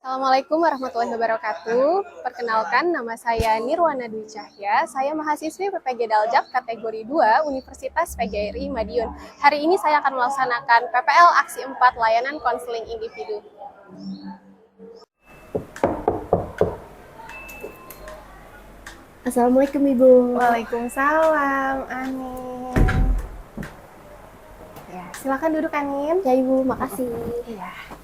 Assalamualaikum warahmatullahi wabarakatuh. Perkenalkan, nama saya Nirwana Dwi Cahya. Saya mahasiswi PPG Daljak kategori 2 Universitas PGRI Madiun. Hari ini saya akan melaksanakan PPL Aksi 4 Layanan Konseling Individu. Assalamualaikum Ibu. Waalaikumsalam, Anin. Ya, silakan duduk, Anin. Ya Ibu, makasih. Iya.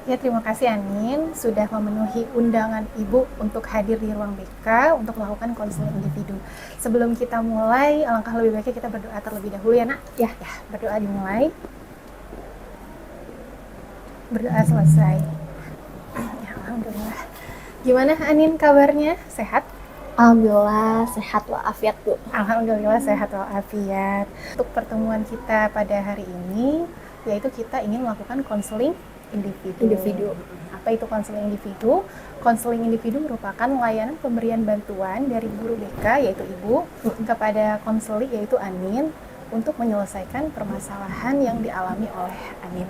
Ya, terima kasih Anin sudah memenuhi undangan Ibu untuk hadir di ruang BK untuk melakukan konseling individu. Sebelum kita mulai, alangkah lebih baiknya kita berdoa terlebih dahulu ya, Nak. Ya, berdoa dimulai. Berdoa selesai. Ya, alhamdulillah. Gimana Anin kabarnya? Sehat? Alhamdulillah sehat walafiat Bu. Alhamdulillah sehat walafiat. Untuk pertemuan kita pada hari ini, yaitu kita ingin melakukan konseling individu. Apa itu konseling individu? Konseling individu merupakan layanan pemberian bantuan dari guru BK yaitu Ibu kepada konseli yaitu Anin untuk menyelesaikan permasalahan yang dialami oleh Anin.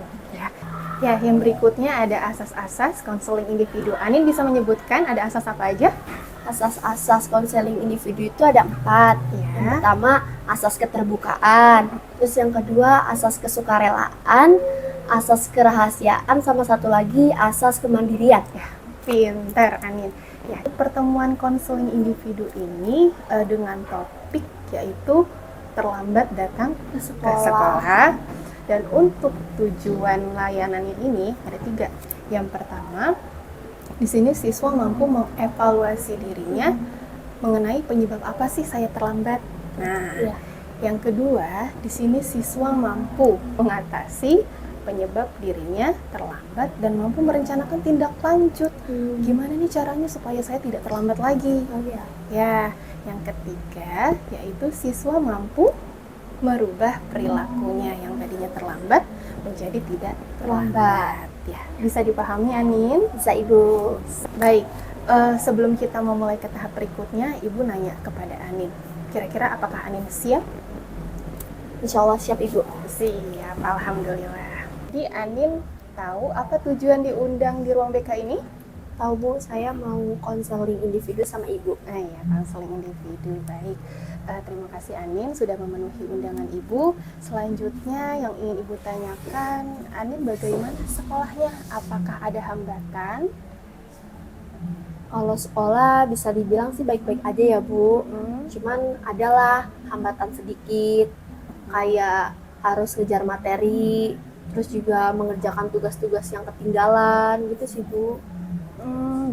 Ya, yang berikutnya ada asas-asas konseling individu. Anin bisa menyebutkan ada asas apa aja? Asas-asas konseling individu itu ada 4. Ya. Yang pertama asas keterbukaan, terus yang kedua asas kesukarelaan, asas kerahasiaan, sama satu lagi asas kemandirian. Ya, pintar Anin. Ya, pertemuan konseling individu ini dengan topik yaitu terlambat datang ke sekolah. Dan untuk tujuan layanannya ini ada 3. Yang pertama, di sini siswa mampu mengevaluasi dirinya mengenai penyebab apa sih saya terlambat. Nah, yang kedua, di sini siswa mampu mengatasi penyebab dirinya terlambat dan mampu merencanakan tindak lanjut. Gimana nih caranya supaya saya tidak terlambat lagi? Ya, yang ketiga yaitu siswa mampu merubah perilakunya yang tadinya terlambat menjadi tidak terlambat. Ya, bisa dipahami Anin? Bisa Ibu. Baik, sebelum kita memulai ke tahap berikutnya, Ibu nanya kepada Anin. Kira-kira apakah Anin siap? Insya Allah siap Ibu. Siap, alhamdulillah. Jadi Anin tahu apa tujuan diundang di ruang BK ini? Tahu Bu, saya mau konseling individu sama Ibu. Ya, konseling individu. Baik. Terima kasih Anin sudah memenuhi undangan Ibu. Selanjutnya yang ingin Ibu tanyakan, Anin bagaimana sekolahnya? Apakah ada hambatan? Kalau sekolah bisa dibilang sih baik-baik aja ya Bu. Cuman adalah hambatan sedikit, kayak harus ngejar materi, terus juga mengerjakan tugas-tugas yang ketinggalan gitu sih Bu.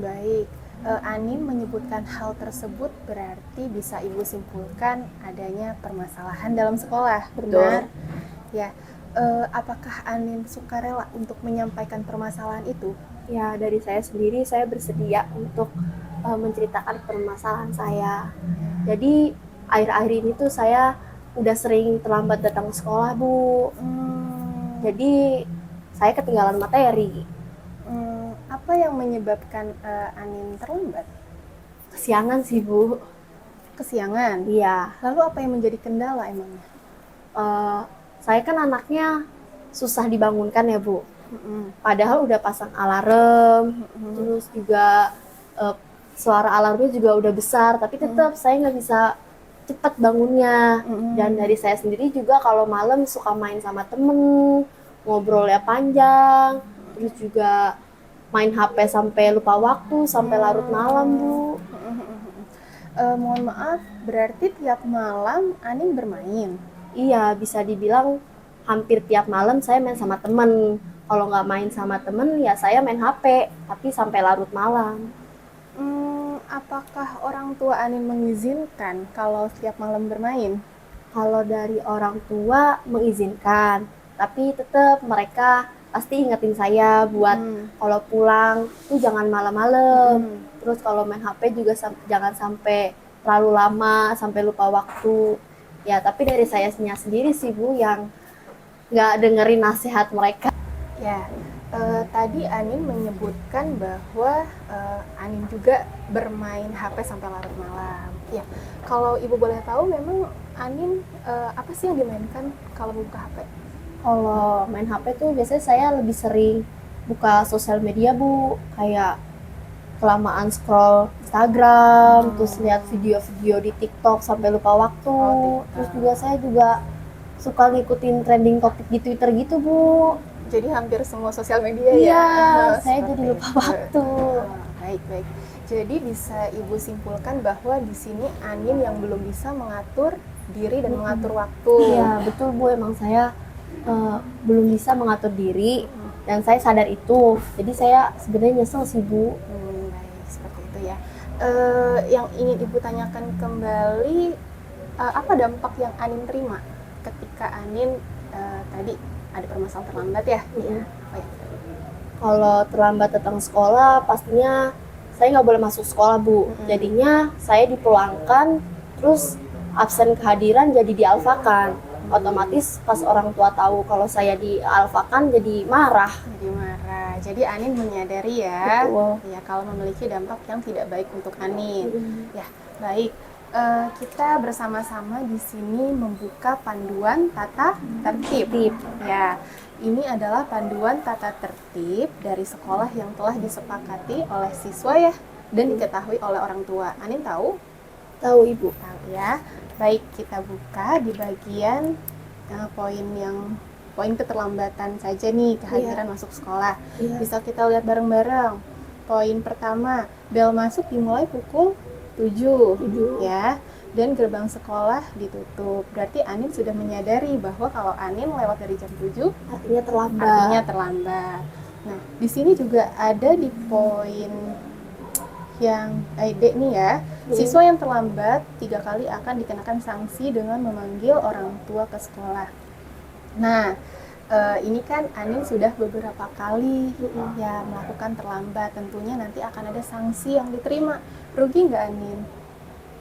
Baik. Anin menyebutkan hal tersebut berarti bisa Ibu simpulkan adanya permasalahan dalam sekolah. Benar? Ya. Apakah Anin sukarela untuk menyampaikan permasalahan itu? Ya, dari saya sendiri saya bersedia untuk menceritakan permasalahan saya. Jadi akhir-akhir ini tuh saya udah sering terlambat datang ke sekolah Bu. Jadi saya ketinggalan materi. Apa yang menyebabkan Anin terlambat? Kesiangan sih Bu. Kesiangan? Iya. Lalu apa yang menjadi kendala emangnya? Saya kan anaknya susah dibangunkan ya Bu. Padahal udah pasang alarm, terus juga suara alarmnya juga udah besar, tapi tetap saya nggak bisa cepat bangunnya. Dan dari saya sendiri juga kalau malam suka main sama temen, ngobrolnya panjang, terus juga main HP sampai lupa waktu, sampai larut malam Bu. Mohon maaf, berarti tiap malam Anin bermain? Iya, bisa dibilang hampir tiap malam saya main sama temen. Kalau nggak main sama temen, ya saya main HP, tapi sampai larut malam. Apakah orang tua Anin mengizinkan kalau setiap malam bermain? Kalau dari orang tua mengizinkan, tapi tetap mereka pasti ingetin saya buat kalau pulang tuh jangan malam-malam. Terus kalau main HP juga jangan sampai terlalu lama, sampai lupa waktu. Ya, tapi dari saya sendiri sih Bu yang nggak dengerin nasihat mereka. Ya, tadi Anin menyebutkan bahwa Anin juga bermain HP sampai larut malam. Ya, kalau Ibu boleh tahu memang Anin apa sih yang dimainkan kalau buka HP? Kalau main HP tuh biasanya saya lebih sering buka sosial media Bu, kayak kelamaan scroll Instagram, terus lihat video-video di TikTok sampai lupa waktu. Terus juga saya juga suka ngikutin trending topik di Twitter gitu Bu. Jadi hampir semua sosial media Iya, ya. saya jadi lupa waktu. Baik. Jadi bisa Ibu simpulkan bahwa di sini Anin yang belum bisa mengatur diri dan mengatur waktu. Iya, betul Bu, emang saya belum bisa mengatur diri dan saya sadar itu. Jadi saya sebenarnya nyesel sih Bu. Baik, seperti itu ya. Yang ingin Ibu tanyakan kembali, apa dampak yang Anin terima ketika Anin tadi ada permasalahan terlambat ya? Iya. Oh, ya. Kalau terlambat datang sekolah, pastinya saya nggak boleh masuk sekolah Bu. Jadinya saya dipulangkan, terus absen kehadiran jadi dialfakan. Otomatis pas orang tua tahu kalau saya dialfakan jadi marah. Jadi Anin menyadari ya, Betul. ya kalau memiliki dampak yang tidak baik untuk Anin. Ya, baik. Kita bersama-sama di sini membuka panduan tata tertib. Ya, ini adalah panduan tata tertib dari sekolah yang telah disepakati oleh siswa ya dan diketahui oleh orang tua. Anin tahu? Tahu Ibu. Tahu ya. Baik, kita buka di bagian poin keterlambatan saja nih, kehadiran masuk sekolah. Bisa kita lihat bareng-bareng. Poin pertama, bel masuk dimulai pukul 7 ya, dan gerbang sekolah ditutup. Berarti Anin sudah menyadari bahwa kalau Anin lewat dari jam 7 artinya terlambat. Nah, di sini juga ada di poin yang D nih ya, siswa yang terlambat 3 kali akan dikenakan sanksi dengan memanggil orang tua ke sekolah. Nah, ini kan Anin sudah beberapa kali ya melakukan terlambat, tentunya nanti akan ada sanksi yang diterima. Rugi nggak Anin?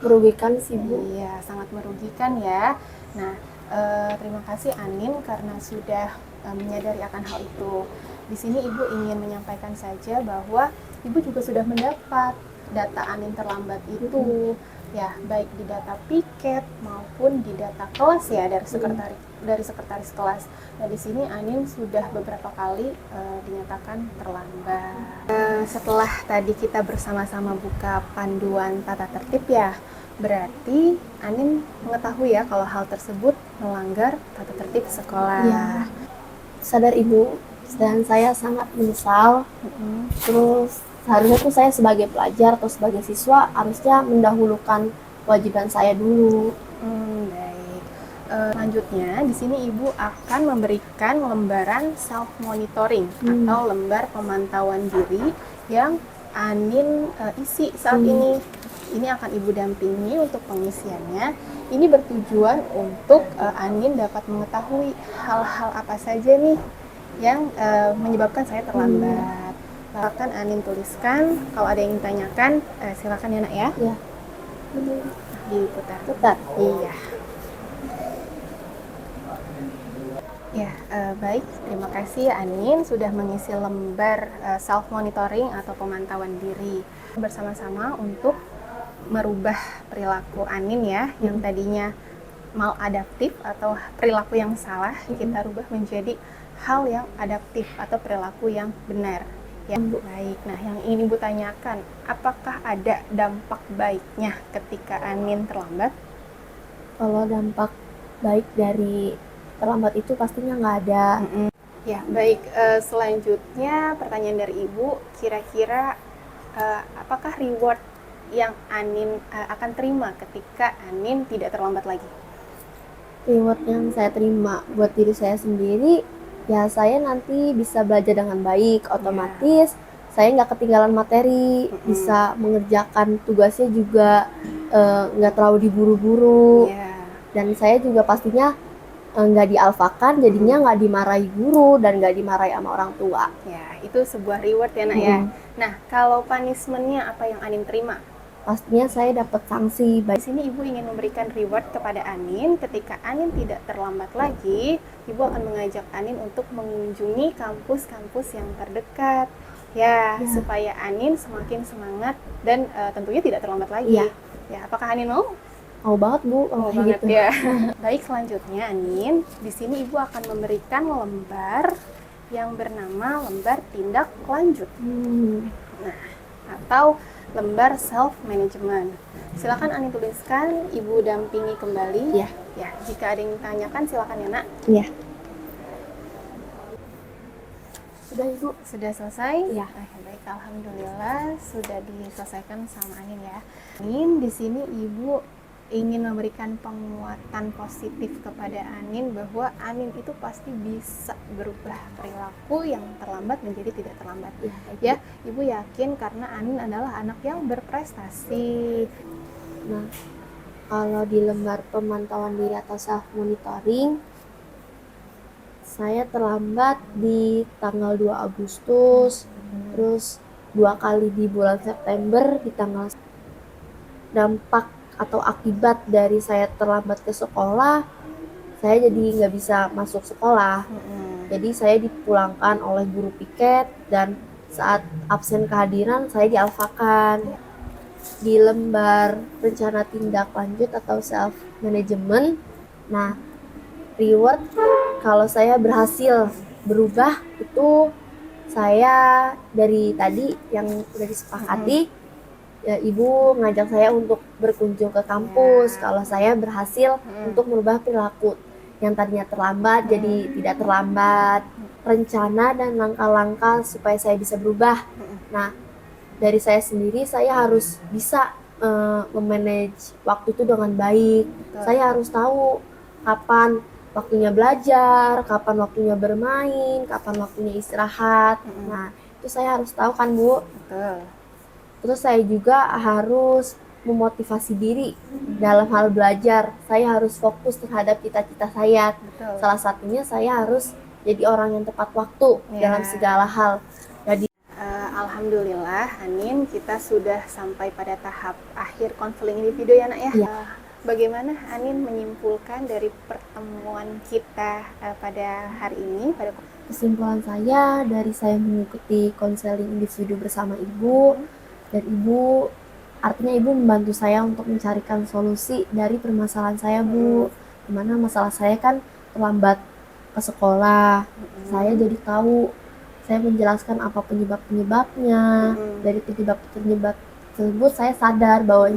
Merugikan sih Bu. Iya, sangat merugikan ya. Nah, terima kasih Anin karena sudah menyadari akan hal itu. Di sini Ibu ingin menyampaikan saja bahwa Ibu juga sudah mendapat data Anin terlambat itu, ya baik di data piket maupun di data kelas ya dari sekretaris kelas. Nah di sini Anin sudah beberapa kali dinyatakan terlambat. Setelah tadi kita bersama-sama buka panduan tata tertib ya, berarti Anin mengetahui ya kalau hal tersebut melanggar tata tertib sekolah. Ya, sadar Ibu, dan saya sangat menyesal. Terus seharusnya tuh saya sebagai pelajar atau sebagai siswa harusnya mendahulukan kewajiban saya dulu. Baik. Selanjutnya di sini Ibu akan memberikan lembaran self monitoring atau lembar pemantauan diri yang Anin isi saat ini. Ini akan Ibu dampingi untuk pengisiannya. Ini bertujuan untuk Anin dapat mengetahui hal-hal apa saja nih yang menyebabkan saya terlambat. Silakan Anin tuliskan, kalau ada yang ditanyakan silakan ya Nak ya. Ya. Diputar. Iya. Ya, baik. Terima kasih ya Anin sudah mengisi lembar self monitoring atau pemantauan diri bersama-sama untuk merubah perilaku Anin ya, yang tadinya maladaptif atau perilaku yang salah kita rubah menjadi hal yang adaptif atau perilaku yang benar. Ya, baik. Nah, yang ingin Ibu tanyakan, apakah ada dampak baiknya ketika Anin terlambat? Kalau dampak baik dari terlambat itu pastinya nggak ada. Ya, baik. Selanjutnya pertanyaan dari Ibu, kira-kira apakah reward yang Anin akan terima ketika Anin tidak terlambat lagi? Reward yang saya terima buat diri saya sendiri, ya saya nanti bisa belajar dengan baik, otomatis saya nggak ketinggalan materi, bisa mengerjakan tugasnya juga nggak terlalu diburu-buru, dan saya juga pastinya nggak dialfakan, jadinya nggak dimarahi guru dan nggak dimarahi sama orang tua. Ya, itu sebuah reward ya Nak ya. Nah, kalau punishment-nya apa yang Anin terima? Pastinya saya dapat sanksi. Di sini Ibu ingin memberikan reward kepada Anin ketika Anin tidak terlambat lagi. Ibu akan mengajak Anin untuk mengunjungi kampus-kampus yang terdekat, ya, supaya Anin semakin semangat dan tentunya tidak terlambat lagi. Ya, apakah Anin mau? Mau banget Bu, Mau kayak banget gitu. ya. Baik, selanjutnya Anin, di sini Ibu akan memberikan lembar yang bernama lembar tindak lanjut. Nah, atau lembar self management. Silakan Anin tuliskan, Ibu dampingi kembali. Iya. Ya, jika ada yang ditanyakan silakan ya Nak. Iya. Sudah Ibu? Sudah selesai? Iya. Baik, alhamdulillah sudah diselesaikan sama Anin ya. Anin, di sini Ibu ingin memberikan penguatan positif kepada Anin bahwa Anin itu pasti bisa berubah perilaku yang terlambat menjadi tidak terlambat. Ya, Ibu yakin karena Anin adalah anak yang berprestasi. Nah, kalau di lembar pemantauan diri atau self monitoring, saya terlambat di tanggal 2 Agustus, terus 2 kali di bulan September di tanggal. Dampak atau akibat dari saya terlambat ke sekolah, saya jadi nggak bisa masuk sekolah. Jadi saya dipulangkan oleh guru piket dan saat absen kehadiran saya dialfakan. Di lembar rencana tindak lanjut atau self management, nah reward kalau saya berhasil berubah itu saya dari tadi yang udah disepakati. Ya, Ibu ngajak saya untuk berkunjung ke kampus kalau saya berhasil untuk merubah perilaku yang tadinya terlambat jadi tidak terlambat, rencana dan langkah-langkah supaya saya bisa berubah. Nah, dari saya sendiri saya harus bisa memanage waktu itu dengan baik. Saya harus tahu kapan waktunya belajar, kapan waktunya bermain, kapan waktunya istirahat. Nah, itu saya harus tahu kan Bu. Betul. Terus saya juga harus memotivasi diri dalam hal belajar. Saya harus fokus terhadap cita-cita saya. Betul. Salah satunya saya harus jadi orang yang tepat waktu dalam segala hal. Jadi alhamdulillah Anin, kita sudah sampai pada tahap akhir konseling individu ya Nak ya. Bagaimana Anin menyimpulkan dari pertemuan kita pada hari ini? Kesimpulan saya dari saya mengikuti konseling individu bersama Ibu, dan Ibu artinya Ibu membantu saya untuk mencarikan solusi dari permasalahan saya Bu. Dimana masalah saya kan terlambat ke sekolah. Saya jadi tahu, saya menjelaskan apa penyebab-penyebabnya. Dari penyebab tersebut saya sadar bahwa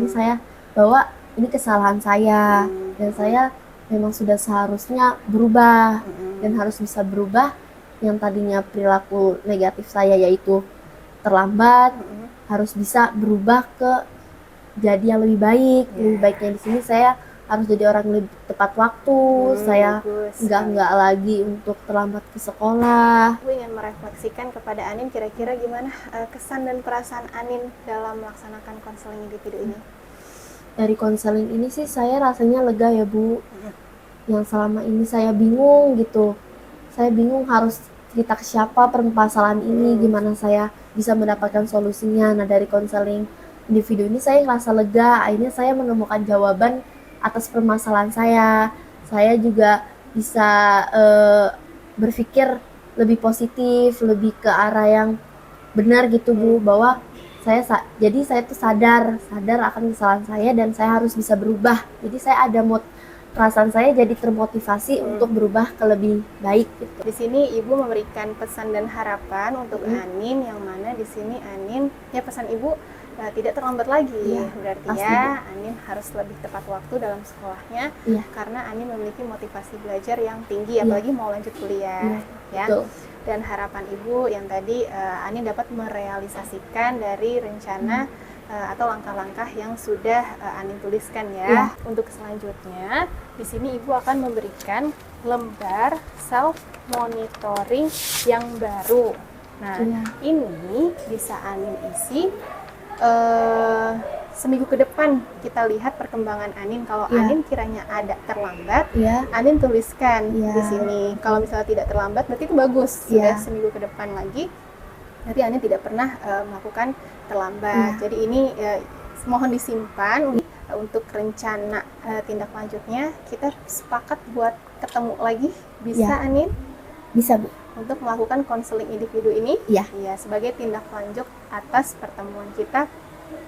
ini kesalahan saya dan saya memang sudah seharusnya berubah dan harus bisa berubah. Yang tadinya perilaku negatif saya yaitu terlambat harus bisa berubah ke jadi yang lebih baik. Lebih baiknya di sini saya harus jadi orang lebih tepat waktu. Saya nggak lagi untuk terlambat ke sekolah. Aku ingin merefleksikan kepada Anin, kira-kira gimana kesan dan perasaan Anin dalam melaksanakan konseling individu ini? Dari konseling ini sih saya rasanya lega ya Bu. Yang selama ini saya bingung gitu. Saya bingung harus cerita ke siapa permasalahan ini, gimana saya bisa mendapatkan solusinya. Nah, dari konseling individu ini saya merasa lega. Akhirnya saya menemukan jawaban atas permasalahan saya. Saya juga bisa berpikir lebih positif, lebih ke arah yang benar gitu Bu, bahwa saya tuh sadar akan kesalahan saya dan saya harus bisa berubah. Jadi saya ada perasaan saya jadi termotivasi untuk berubah ke lebih baik gitu. Di sini Ibu memberikan pesan dan harapan untuk Anin, yang mana di sini Anin, ya pesan Ibu tidak terlambat lagi. Berarti ya Anin harus lebih tepat waktu dalam sekolahnya karena Anin memiliki motivasi belajar yang tinggi, apalagi mau lanjut kuliah. Ya. Dan harapan Ibu yang tadi Anin dapat merealisasikan dari rencana atau langkah-langkah yang sudah Anin tuliskan ya. Untuk selanjutnya, di sini Ibu akan memberikan lembar self monitoring yang baru. Nah, ini bisa Anin isi seminggu ke depan. Kita lihat perkembangan Anin. Kalau Anin kiranya ada terlambat, Anin tuliskan di sini. Kalau misalnya tidak terlambat, berarti itu bagus. Sudah seminggu ke depan lagi, nanti Anin tidak pernah melakukan terlambat. Jadi ini mohon disimpan untuk rencana tindak lanjutnya. Kita sepakat buat ketemu lagi, bisa Anin? Bisa Bu. Untuk melakukan konseling individu ini, ya sebagai tindak lanjut atas pertemuan kita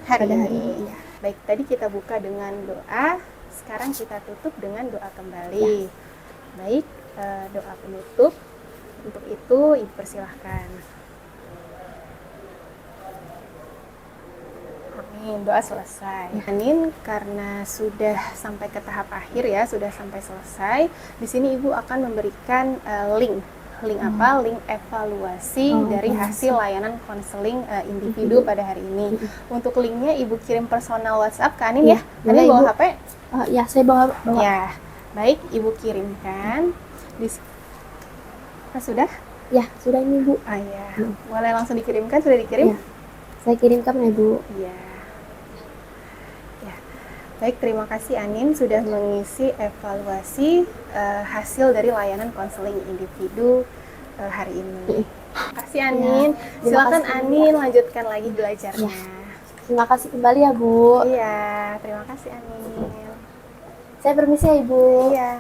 hari ini. Baik, tadi kita buka dengan doa. sekarang kita tutup dengan doa kembali. Baik, doa penutup. Untuk itu, Ibu persilahkan. Amin, doa selesai. Amin, karena sudah sampai ke tahap akhir ya, sudah sampai selesai. Di sini Ibu akan memberikan link apa? Link evaluasi dari hasil layanan konseling individu pada hari ini. Untuk linknya Ibu kirim personal WhatsApp ke Anin ya. Anin bawa HP? Ya, saya bawa. Ya, baik, Ibu kirimkan. Sudah? Ya, sudah ini Bu. Ya. Boleh langsung dikirimkan? Sudah dikirim? Ya. Saya kirimkan ya Bu. Iya. Baik, terima kasih Anin sudah mengisi evaluasi hasil dari layanan konseling individu hari ini. Terima kasih Anin. Silakan Anin lanjutkan lagi belajarnya. Terima kasih kembali ya Bu. Iya, terima kasih Anin. Saya permisi ya Ibu. Iya.